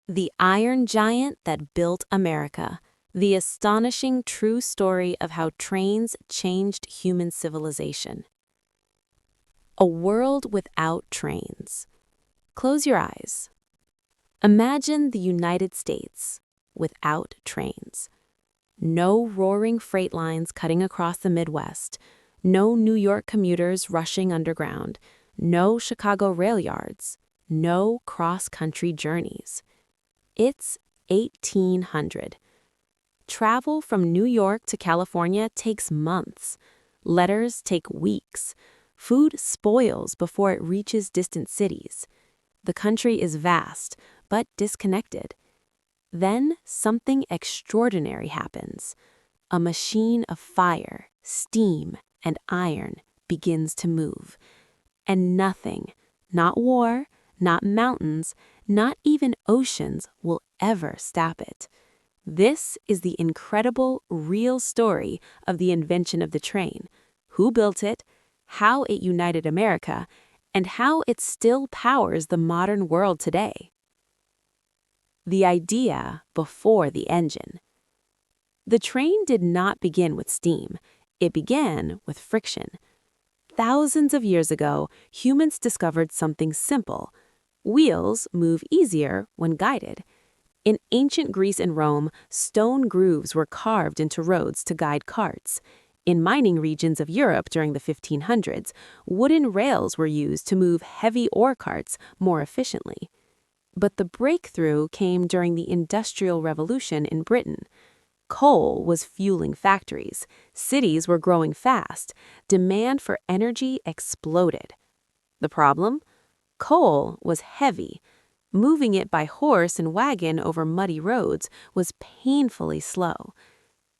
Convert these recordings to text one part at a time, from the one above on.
The Iron Giant That Built America, the astonishing true story of how trains changed human civilization. A world without trains. Close your eyes. Imagine the United States without trains. No roaring freight lines cutting across the Midwest, no New York commuters rushing underground, no Chicago rail yards, no cross-country journeys. It's 1800. Travel from New York to California takes months. Letters take weeks. Food spoils before it reaches distant cities. The country is vast, but disconnected. Then something extraordinary happens. A machine of fire, steam, and iron begins to move. And nothing, not war, not mountains, not even oceans will ever stop it. This is the incredible, real story of the invention of the train, who built it, how it united America, and how it still powers the modern world today. The idea before the engine. The train did not begin with steam. It began with friction. Thousands of years ago, humans discovered something simple. Wheels move easier when guided. In ancient Greece and Rome, stone grooves were carved into roads to guide carts. In mining regions of Europe during the 1500s, wooden rails were used to move heavy ore carts more efficiently. But the breakthrough came during the Industrial Revolution in Britain. Coal was fueling factories. Cities were growing fast. Demand for energy exploded. The problem? Coal was heavy. Moving it by horse and wagon over muddy roads was painfully slow.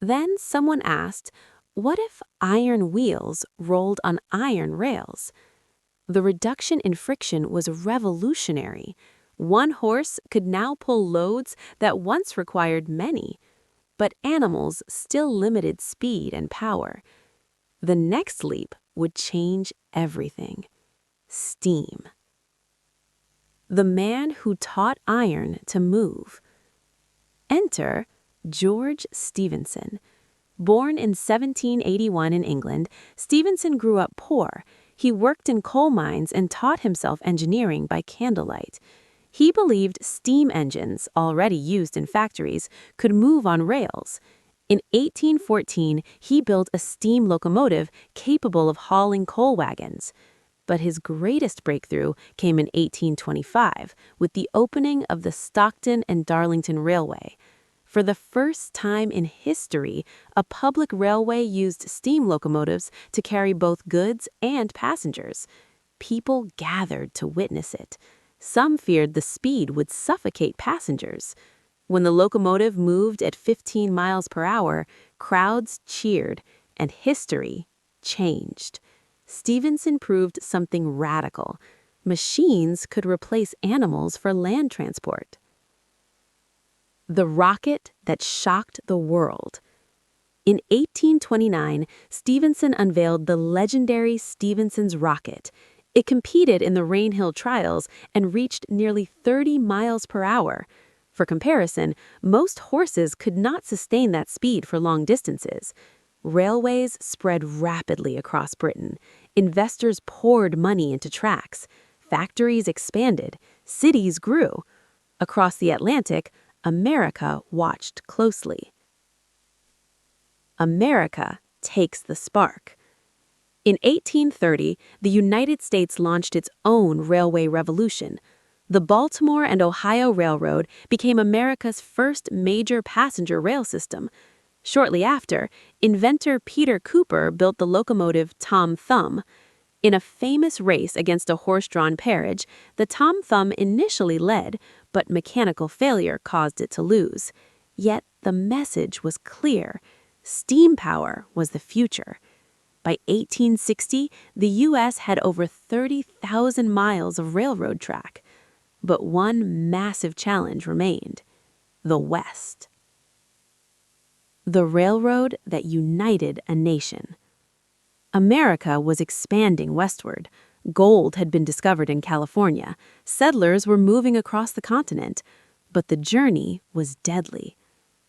Then someone asked, what if iron wheels rolled on iron rails? The reduction in friction was revolutionary. One horse could now pull loads that once required many. But animals still limited speed and power. The next leap would change everything. Steam. The man who taught iron to move. Enter George Stephenson. Born in 1781 in England, Stephenson grew up poor. He worked in coal mines and taught himself engineering by candlelight. He believed steam engines, already used in factories, could move on rails. In 1814, he built a steam locomotive capable of hauling coal wagons. But his greatest breakthrough came in 1825 with the opening of the Stockton and Darlington Railway. For the first time in history, a public railway used steam locomotives to carry both goods and passengers. People gathered to witness it. Some feared the speed would suffocate passengers. When the locomotive moved at 15 miles per hour, crowds cheered, and history changed. Stephenson proved something radical. Machines could replace animals for land transport. The rocket that shocked the world. In 1829, Stephenson unveiled the legendary Stephenson's Rocket. It competed in the Rainhill trials and reached nearly 30 miles per hour. For comparison, most horses could not sustain that speed for long distances. Railways spread rapidly across Britain. Investors poured money into tracks. Factories expanded. Cities grew. Across the Atlantic, America watched closely. America takes the spark. In 1830, the United States launched its own railway revolution. The Baltimore and Ohio Railroad became America's first major passenger rail system. Shortly after, inventor Peter Cooper built the locomotive Tom Thumb. In a famous race against a horse-drawn carriage, the Tom Thumb initially led, but mechanical failure caused it to lose. Yet the message was clear. Steam power was the future. By 1860, the U.S. had over 30,000 miles of railroad track. But one massive challenge remained: the West. The railroad that united a nation. America was expanding westward. Gold had been discovered in California. Settlers were moving across the continent. But the journey was deadly.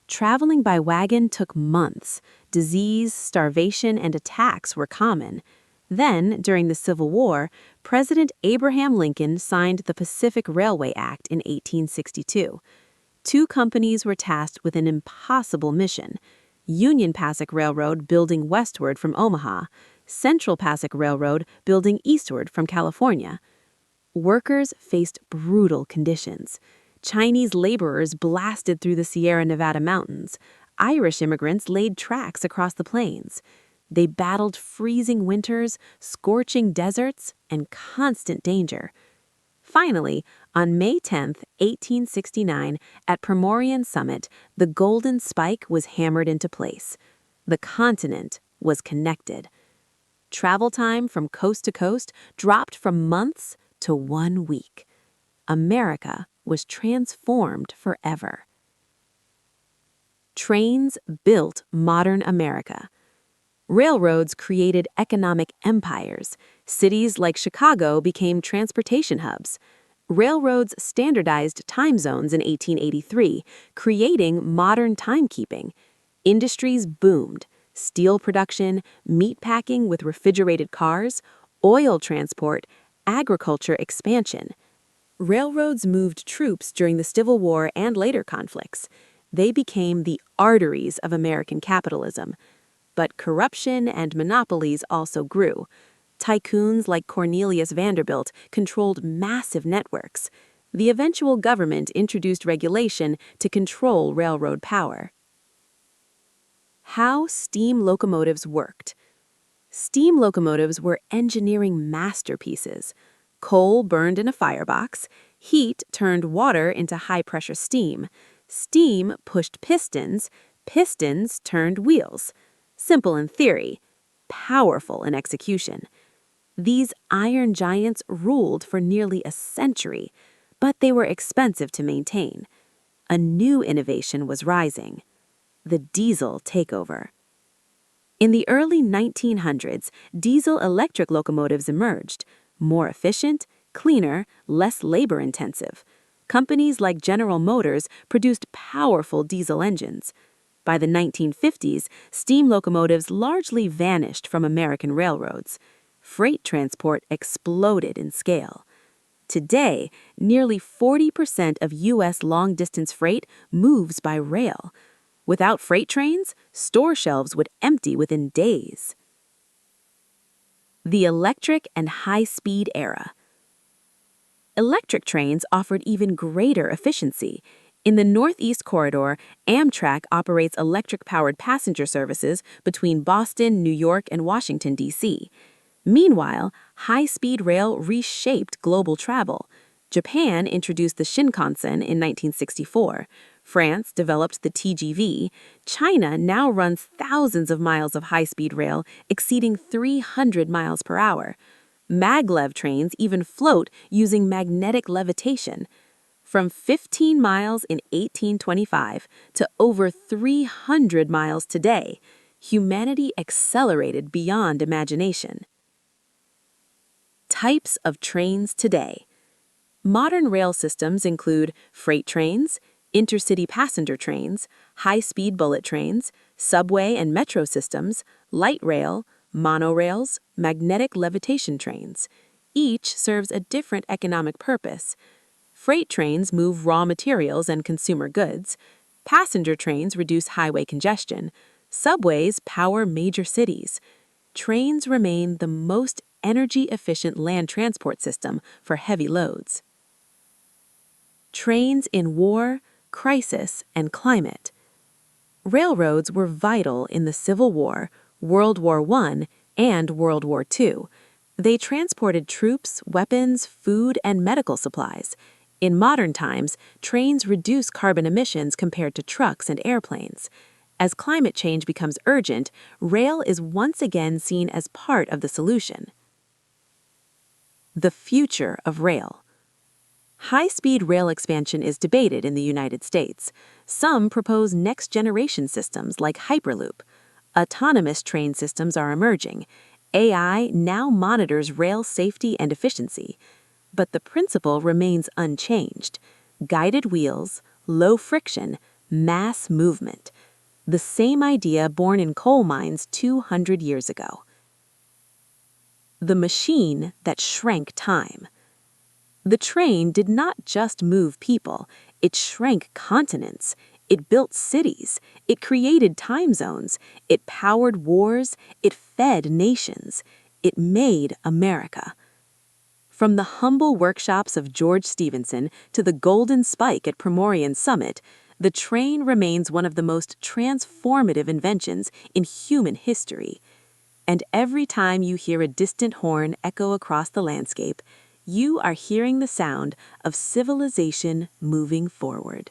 Traveling by wagon took months. Disease, starvation, and attacks were common. Then, during the Civil War, President Abraham Lincoln signed the Pacific Railway Act in 1862. Two companies were tasked with an impossible mission: Union Pacific Railroad building westward from Omaha, Central Pacific Railroad building eastward from California. Workers faced brutal conditions. Chinese laborers blasted through the Sierra Nevada mountains. Irish immigrants laid tracks across the plains. They battled freezing winters, scorching deserts, and constant danger. Finally, on May 10, 1869, at Primorian Summit, the golden spike was hammered into place. The continent was connected. Travel time from coast to coast dropped from months to 1 week. America was transformed forever. Trains built modern America. Railroads created economic empires. Cities like Chicago became transportation hubs. Railroads standardized time zones in 1883, creating modern timekeeping. Industries boomed: steel production, meat packing with refrigerated cars, oil transport, agriculture expansion. Railroads moved troops during the Civil War and later conflicts. They became the arteries of American capitalism. But corruption and monopolies also grew. Tycoons like Cornelius Vanderbilt controlled massive networks. The eventual government introduced regulation to control railroad power. How steam locomotives worked. Steam locomotives were engineering masterpieces. Coal burned in a firebox, heat turned water into high-pressure steam. Steam pushed pistons, pistons turned wheels. Simple in theory, powerful in execution. These iron giants ruled for nearly a century, but they were expensive to maintain. A new innovation was rising: the diesel takeover. In the early 1900s, diesel-electric locomotives emerged, more efficient, cleaner, less labor-intensive. Companies like General Motors produced powerful diesel engines. By the 1950s, steam locomotives largely vanished from American railroads. Freight transport exploded in scale. Today, nearly 40% of U.S. long-distance freight moves by rail. Without freight trains, store shelves would empty within days. The electric and high-speed era. Electric trains offered even greater efficiency. In the Northeast Corridor, Amtrak operates electric-powered passenger services between Boston, New York, and Washington, D.C. Meanwhile, high-speed rail reshaped global travel. Japan introduced the Shinkansen in 1964. France developed the TGV. China now runs thousands of miles of high-speed rail, exceeding 300 miles per hour. Maglev trains even float using magnetic levitation. From 15 miles in 1825 to over 300 miles today, humanity accelerated beyond imagination. Types of trains today. Modern rail systems include freight trains, intercity passenger trains, high-speed bullet trains, subway and metro systems, light rail, monorails, magnetic levitation trains. Each serves a different economic purpose. Freight trains move raw materials and consumer goods. Passenger trains reduce highway congestion. Subways power major cities. Trains remain the most energy-efficient land transport system for heavy loads. Trains in war, crisis, and climate. Railroads were vital in the Civil War, World War I, and World War II. They transported troops, weapons, food, and medical supplies. In modern times, trains reduce carbon emissions compared to trucks and airplanes. As climate change becomes urgent, rail is once again seen as part of the solution. The future of rail. High-speed rail expansion is debated in the United States. Some propose next-generation systems like Hyperloop. Autonomous train systems are emerging. AI now monitors rail safety and efficiency. But the principle remains unchanged: guided wheels, low friction, mass movement. The same idea born in coal mines 200 years ago. The machine that shrank time. The train did not just move people, it shrank continents. It built cities, it created time zones, it powered wars, it fed nations, it made America. From the humble workshops of George Stephenson to the golden spike at Primorian Summit, the train remains one of the most transformative inventions in human history. And every time you hear a distant horn echo across the landscape, you are hearing the sound of civilization moving forward.